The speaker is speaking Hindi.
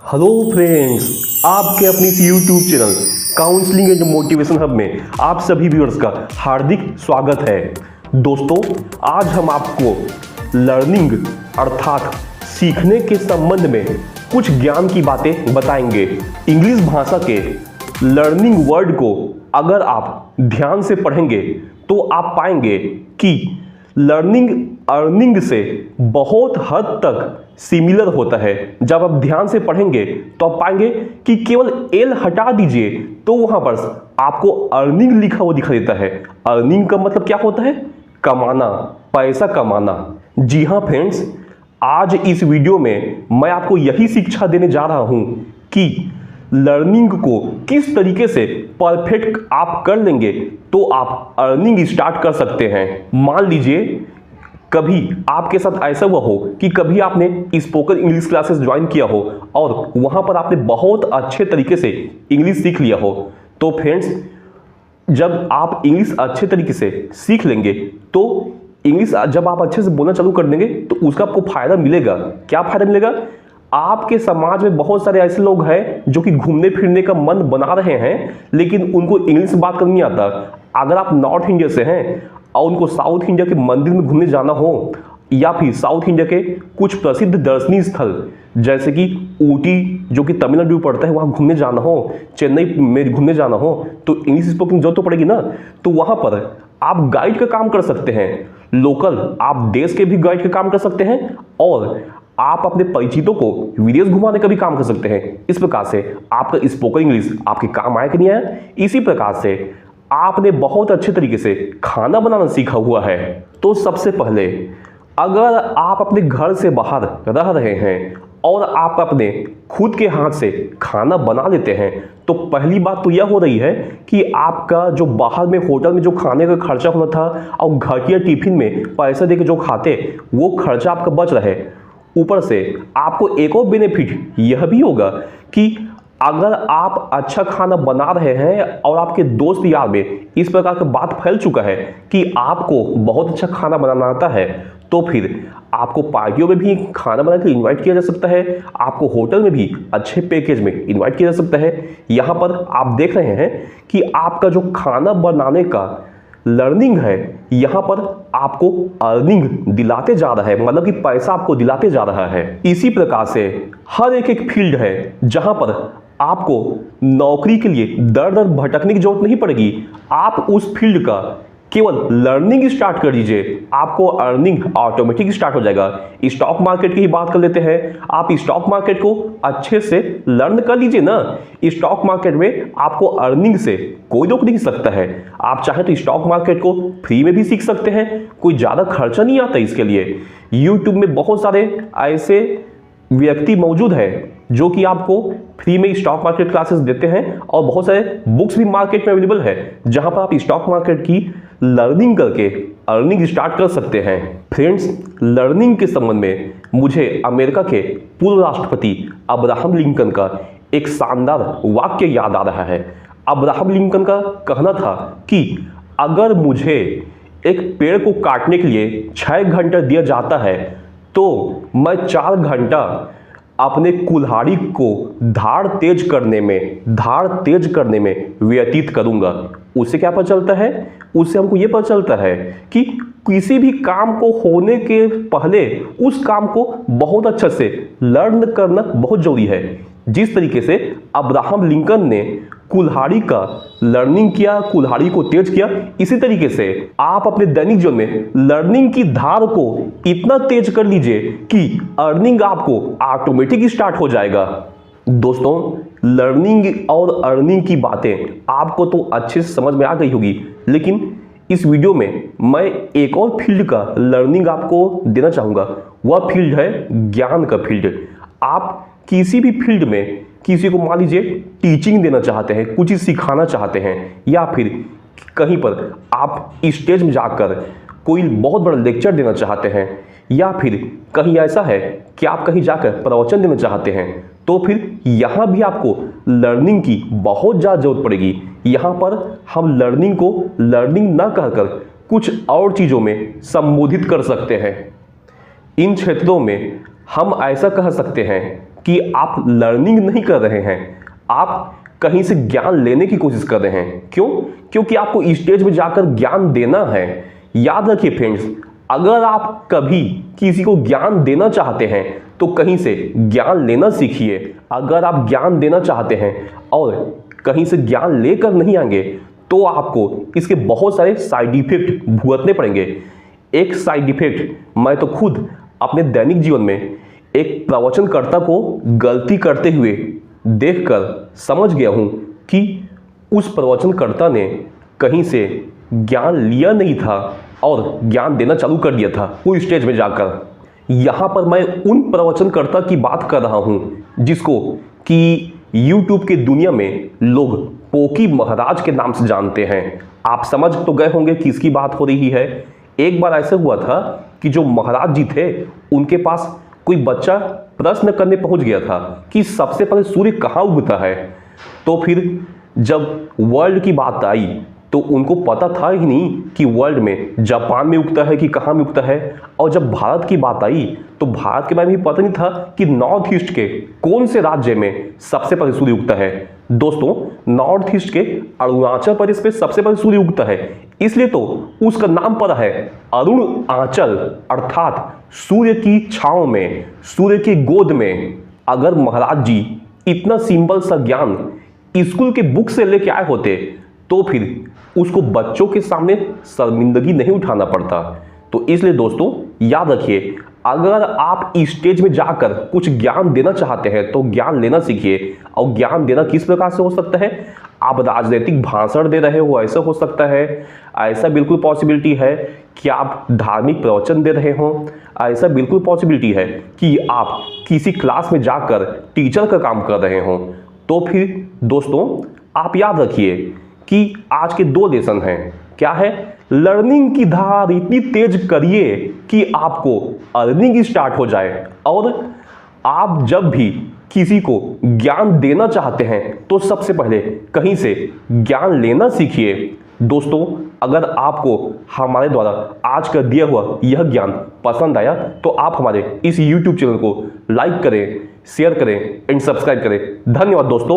हेलो फ्रेंड्स, आपके अपनी इस YouTube channel counselling and motivation hub में आप सभी व्यूअर्स का हार्दिक स्वागत है। दोस्तों, आज हम आपको लर्निंग अर्थात सीखने के संबंध में कुछ ज्ञान की बातें बताएंगे। इंग्लिश भाषा के लर्निंग वर्ड को अगर आप ध्यान से पढ़ेंगे तो आप पाएंगे कि लर्निंग अर्निंग से बहुत हद तक सिमिलर होता है। जब आप ध्यान से पढ़ेंगे तो आप पाएंगे कि केवल एल हटा दीजिए तो वहां पर आपको अर्निंग लिखा हुआ दिखाई देता है। अर्निंग का मतलब क्या होता है? कमाना, पैसा कमाना। जी हाँ फ्रेंड्स, आज इस वीडियो में मैं आपको यही शिक्षा देने जा रहा हूं कि लर्निंग को किस तरीके से परफेक्ट आप कर लेंगे तो आप अर्निंग स्टार्ट कर सकते हैं। मान लीजिए कभी आपके साथ ऐसा हुआ हो कि कभी आपने स्पोकन इंग्लिश क्लासेस ज्वाइन किया हो और वहां पर आपने बहुत अच्छे तरीके से इंग्लिश सीख लिया हो। तो फ्रेंड्स, जब आप इंग्लिश अच्छे तरीके से सीख लेंगे तो इंग्लिश जब आप अच्छे से बोलना चालू कर देंगे तो उसका आपको फायदा मिलेगा। क्या फायदा मिलेगा? आपके समाज में बहुत सारे ऐसे लोग हैं जो कि घूमने फिरने का मन बना रहे हैं लेकिन उनको इंग्लिश में बात करनी नहीं आता। अगर आप नॉर्थ इंडिया से हैं और उनको साउथ इंडिया के मंदिर में घूमने जाना हो या फिर साउथ इंडिया के कुछ प्रसिद्ध दर्शनीय स्थल जैसे कि ऊटी जो कि तमिलनाडु में पड़ता है वहाँ घूमने जाना हो, चेन्नई में घूमने जाना हो तो इंग्लिश स्पीकिंग जरूरत तो पड़ेगी ना। तो वहाँ पर आप गाइड का काम कर सकते हैं। लोकल आप देश के भी गाइड का काम कर सकते हैं और आप अपने परिचितों को विदेश घुमाने का भी काम कर सकते हैं। इस प्रकार से आपका स्पोकन इंग्लिश आपके काम आया कि नहीं आया। इसी प्रकार से आपने बहुत अच्छे तरीके से खाना बनाना सीखा हुआ है। तो सबसे पहले अगर आप अपने घर से बाहर रह रहे हैं और आप अपने खुद के हाथ से खाना बना लेते हैं तो पहली बात तो यह हो रही है कि आपका जो बाहर में होटल में जो खाने का खर्चा होना था और घर के टिफिन में पैसे देके जो खाते वो खर्चा आपका बच रहा है। ऊपर से आपको एक और बेनिफिट यह भी होगा कि अगर आप अच्छा खाना बना रहे हैं और आपके दोस्त यार में इस प्रकार की बात फैल चुका है कि आपको बहुत अच्छा खाना बनाना आता है तो फिर आपको पार्टियों में भी खाना बना के इन्वाइट किया जा सकता है। आपको होटल में भी अच्छे पैकेज में इन्वाइट किया जा सकता है। यहाँ पर आप देख रहे हैं कि आपका जो खाना बनाने का लर्निंग है यहाँ पर आपको अर्निंग दिलाते जा रहा है, मतलब कि पैसा आपको दिलाते जा रहा है। इसी प्रकार से हर एक फील्ड है जहां पर आपको नौकरी के लिए दर दर भटकने की जरूरत नहीं पड़ेगी। आप उस फील्ड का केवल लर्निंग स्टार्ट कर दीजिए, आपको अर्निंग ऑटोमेटिक स्टार्ट हो जाएगा। स्टॉक मार्केट की ही बात कर लेते हैं। आप स्टॉक मार्केट को अच्छे से लर्न कर लीजिए ना। स्टॉक मार्केट में आपको अर्निंग से कोई रोक नहीं सकता है। आप चाहे तो स्टॉक मार्केट को फ्री में भी सीख सकते हैं, कोई ज़्यादा खर्चा नहीं आता इसके लिए। यूट्यूब में बहुत सारे ऐसे व्यक्ति मौजूद हैं जो कि आपको फ्री में स्टॉक मार्केट क्लासेस देते हैं और बहुत सारे बुक्स भी मार्केट में अवेलेबल है जहां पर आप स्टॉक मार्केट की लर्निंग करके अर्निंग स्टार्ट कर सकते हैं। फ्रेंड्स, लर्निंग के संबंध में मुझे अमेरिका के पूर्व राष्ट्रपति अब्राहम लिंकन का एक शानदार वाक्य याद आ रहा है। अब्राहम लिंकन का कहना था कि अगर मुझे एक पेड़ को काटने के लिए 6 घंटा दिया जाता है तो मैं 4 घंटा अपने कुल्हाड़ी को धार तेज करने में व्यतीत करूंगा। उससे क्या पता चलता है? उससे हमको ये पता चलता है कि किसी भी काम को होने के पहले उस काम को बहुत अच्छे से लर्न करना बहुत जरूरी है। जिस तरीके से अब्राहम लिंकन ने कुल्हाड़ी का लर्निंग किया, कुल्हाड़ी को तेज किया, इसी तरीके से आप अपने दैनिक जीवन में लर्निंग की धार को इतना तेज कर लीजिए कि अर्निंग आपको ऑटोमेटिक स्टार्ट हो जाएगा। दोस्तों, लर्निंग और अर्निंग की बातें आपको तो अच्छे से समझ में आ गई होगी, लेकिन इस वीडियो में मैं एक और फील्ड का लर्निंग आपको देना चाहूँगा। वह फील्ड है ज्ञान का फील्ड। आप किसी भी फील्ड में किसी को मान लीजिए टीचिंग देना चाहते हैं, कुछ चीज़ सिखाना चाहते हैं या फिर कहीं पर आप स्टेज में जाकर कोई बहुत बड़ा लेक्चर देना चाहते हैं या फिर कहीं ऐसा है कि आप कहीं जाकर प्रवचन देना चाहते हैं तो फिर यहाँ भी आपको लर्निंग की बहुत ज़्यादा जरूरत पड़ेगी। यहाँ पर हम लर्निंग को लर्निंग ना कहकर कुछ और चीज़ों में संबोधित कर सकते हैं। इन क्षेत्रों में हम ऐसा कह सकते हैं कि आप लर्निंग नहीं कर रहे हैं, आप कहीं से ज्ञान लेने की कोशिश कर रहे हैं। क्यों? क्योंकि आपको स्टेज में जाकर ज्ञान देना है। याद रखिए फ्रेंड्स, अगर आप कभी किसी को ज्ञान देना चाहते हैं तो कहीं से ज्ञान लेना सीखिए। अगर आप ज्ञान देना चाहते हैं और कहीं से ज्ञान लेकर नहीं आएंगे तो आपको इसके बहुत सारे साइड इफेक्ट भुगतने पड़ेंगे। एक साइड इफेक्ट मैं तो खुद अपने दैनिक जीवन में एक प्रवचनकर्ता को गलती करते हुए देखकर समझ गया हूं कि उस प्रवचनकर्ता ने कहीं से ज्ञान लिया नहीं था और ज्ञान देना चालू कर दिया था वो स्टेज में जाकर। यहां पर मैं उन प्रवचनकर्ता की बात कर रहा हूं जिसको कि YouTube की दुनिया में लोग पोकी महाराज के नाम से जानते हैं। आप समझ तो गए होंगे किसकी बात हो रही है। एक बार ऐसा हुआ था कि जो महाराज जी थे उनके पास कोई बच्चा प्रश्न करने पहुंच गया था कि सबसे पहले सूर्य कहाँ उगता है। तो फिर जब वर्ल्ड की बात आई तो उनको पता था ही नहीं कि वर्ल्ड में जापान में उगता है कि कहाँ में उगता है। और जब भारत की बात आई तो भारत के बारे में भी पता नहीं था कि नॉर्थ ईस्ट के कौन से राज्य में सबसे पहले सूर्य उगता है। दोस्तों, नॉर्थ ईस्ट के अरुणाचल प्रदेश में सबसे पहले सूर्य उगता है, इसलिए तो उसका नाम पड़ा है अरुणाचल, अर्थात सूर्य की छांव में, सूर्य की गोद में। अगर महाराज जी इतना सिंपल सा ज्ञान स्कूल के बुक से लेके आए होते तो फिर उसको बच्चों के सामने शर्मिंदगी नहीं उठाना पड़ता। तो इसलिए दोस्तों याद रखिए, अगर आप स्टेज में जाकर कुछ ज्ञान देना चाहते हैं तो ज्ञान लेना सीखिए। और ज्ञान देना किस प्रकार से हो सकता है? आप राजनीतिक भाषण दे रहे हो, ऐसा हो सकता है। ऐसा बिल्कुल पॉसिबिलिटी है कि आप धार्मिक प्रवचन दे रहे हो। ऐसा बिल्कुल पॉसिबिलिटी है कि आप किसी क्लास में जाकर टीचर का काम कर रहे हो। तो फिर दोस्तों आप याद रखिए कि आज के दो लेसन हैं। क्या है? लर्निंग की धार इतनी तेज करिए कि आपको अर्निंग स्टार्ट हो जाए। और आप जब भी किसी को ज्ञान देना चाहते हैं तो सबसे पहले कहीं से ज्ञान लेना सीखिए। दोस्तों, अगर आपको हमारे द्वारा आज का दिया हुआ यह ज्ञान पसंद आया तो आप हमारे इस YouTube चैनल को लाइक करें, शेयर करें एंड सब्सक्राइब करें। धन्यवाद दोस्तों।